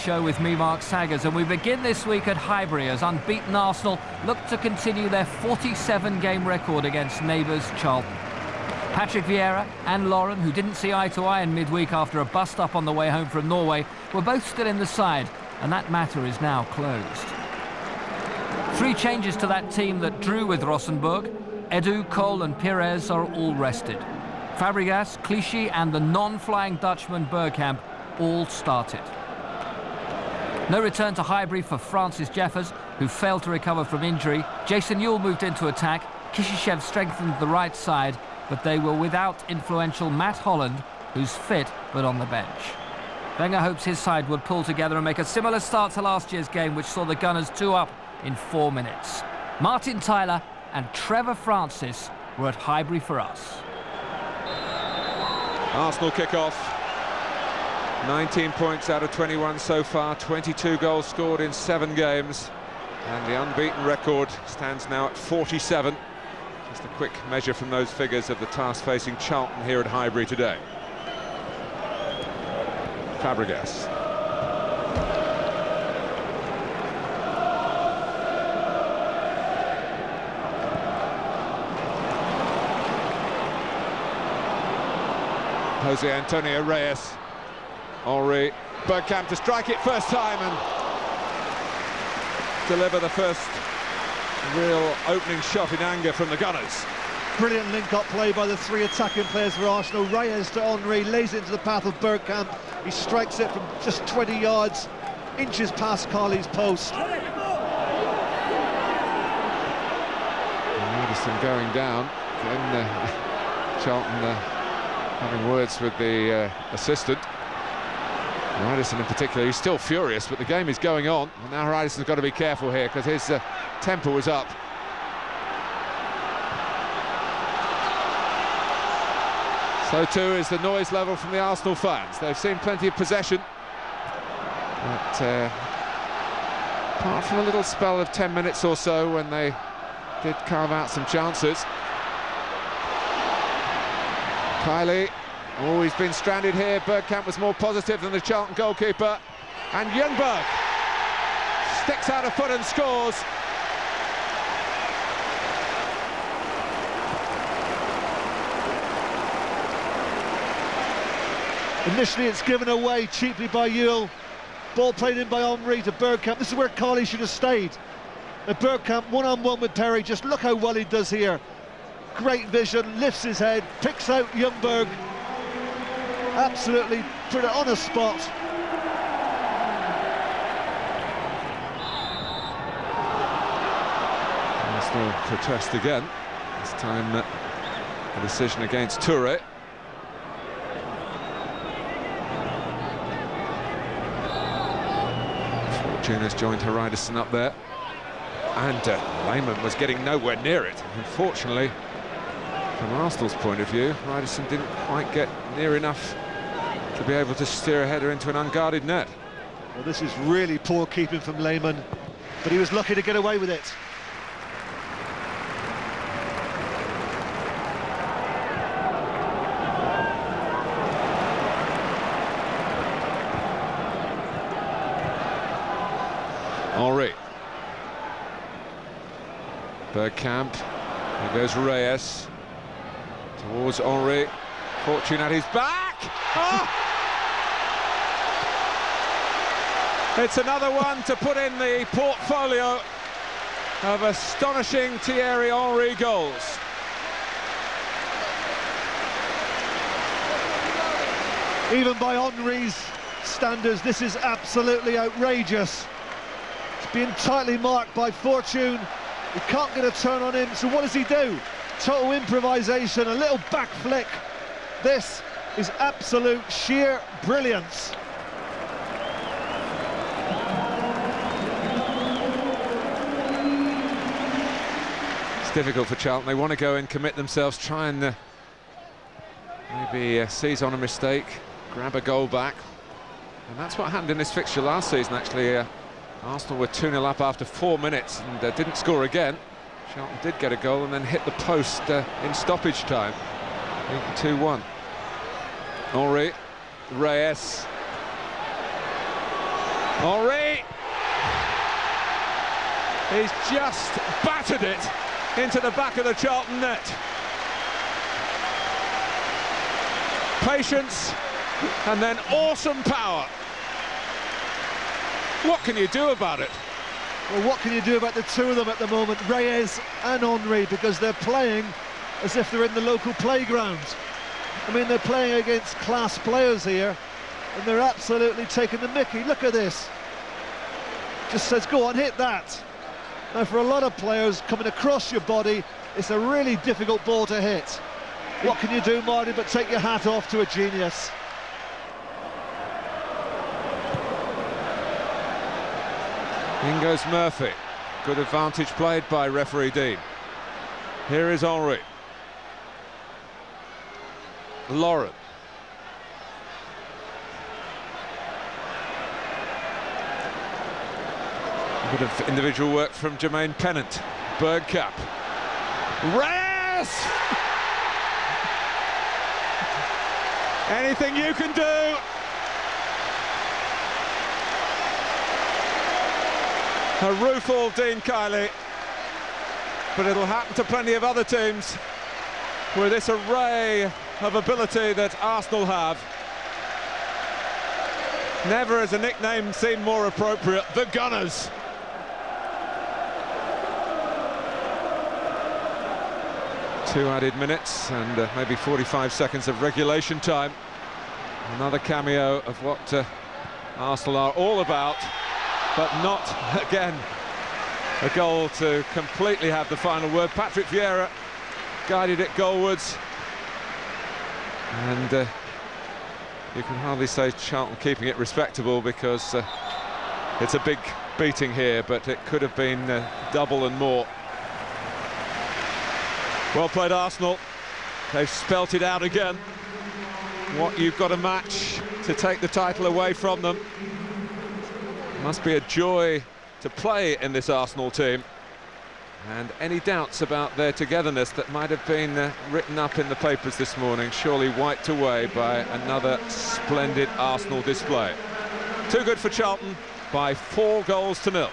Show with me, Mark Saggers, and we begin this week at Highbury as unbeaten Arsenal look to continue their 47-game record against neighbours Charlton. Patrick Vieira and Lauren, who didn't see eye to eye in midweek after a bust-up on the way home from Norway, were both still in the side, and that matter is now closed. 3 changes to that team that drew with Rosenborg. Edu, Cole and Pires are all rested. Fabregas, Clichy and the non-flying Dutchman Bergkamp all started. No return to Highbury for Francis Jeffers, who failed to recover from injury. Jason Newell moved into attack. Kishishev strengthened the right side, but they were without influential Matt Holland, who's fit but on the bench. Wenger hopes his side would pull together and make a similar start to last year's game, which saw the Gunners 2 up in 4 minutes. Martin Tyler and Trevor Francis were at Highbury for us. Arsenal kick-off. 19 points out of 21 so far, 22 goals scored in 7 games, and the unbeaten record stands now at 47. Just a quick measure from those figures of the task facing Charlton here at Highbury today. Fabregas. Jose Antonio Reyes. Henry, Bergkamp to strike it first time and deliver the first real opening shot in anger from the Gunners. Brilliant link-up play by the 3 attacking players for Arsenal. Reyes to Henry, lays it into the path of Bergkamp. He strikes it from just 20 yards, inches past Carly's post. Madison going down, then Charlton having words with the assistant. Radisson in particular, he's still furious, but the game is going on, and now Radisson's got to be careful here because his temper was up. So too is the noise level from the Arsenal fans. They've seen plenty of possession, but apart from a little spell of 10 minutes or so when they did carve out some chances. Kylie. Oh, he's been stranded here. Bergkamp was more positive than the Charlton goalkeeper. And Ljungberg sticks out a foot and scores. Initially it's given away cheaply by Newell. Ball played in by Henry to Bergkamp. This is where Carly should have stayed. And Bergkamp one-on-one with Perry. Just look how well he does here. Great vision, lifts his head, picks out Ljungberg. Absolutely put it on a spot. Arsenal protest again. This time a decision against Toure. Fortune has joined Radisson up there. And Lehmann was getting nowhere near it. Unfortunately, from Arsenal's point of view, Radisson didn't quite get near enough to be able to steer a header into an unguarded net. Well, this is really poor keeping from Lehmann, but he was lucky to get away with it. Henry. Bergkamp. Here goes Reyes. Towards Henry. Fortune at his back. Oh! It's another one to put in the portfolio of astonishing Thierry Henry goals. Even by Henry's standards, this is absolutely outrageous. It's being tightly marked by Fortune. He can't get a turn on him, so what does he do? Total improvisation, a little back flick. This is absolute sheer brilliance. It's difficult for Charlton. They want to go and commit themselves, try and maybe seize on a mistake, grab a goal back. And that's what happened in this fixture last season, actually. Arsenal were 2-0 up after 4 minutes and didn't score again. Charlton did get a goal and then hit the post in stoppage time. 2-1. Henry, Reyes. Henry! He's just battered it into the back of the Charlton net. Patience, and then awesome power. What can you do about it? Well, what can you do about the two of them at the moment, Reyes and Henry, because they're playing as if they're in the local playground. I mean, they're playing against class players here, and they're absolutely taking the mickey. Look at this. Just says, go on, hit that. Now, for a lot of players coming across your body, it's a really difficult ball to hit. What can you do, Marty, but take your hat off to a genius? In goes Murphy. Good advantage played by referee Dean. Here is Henry. Lauren. A bit of individual work from Jermaine Pennant. Bergkamp. Reyes! Anything you can do. A rueful Dean Kiley, but it'll happen to plenty of other teams with this array of ability that Arsenal have. Never has a nickname seemed more appropriate, the Gunners. Two added minutes and maybe 45 seconds of regulation time. Another cameo of what Arsenal are all about. But not, again, a goal to completely have the final word. Patrick Vieira guided it goalwards. And you can hardly say Charlton keeping it respectable, because it's a big beating here, but it could have been double and more. Well played, Arsenal. They've spelt it out again. What you've got to match to take the title away from them. Must be a joy to play in this Arsenal team, and any doubts about their togetherness that might have been written up in the papers this morning surely wiped away by another splendid Arsenal display. Too good for Charlton by 4 goals to 0.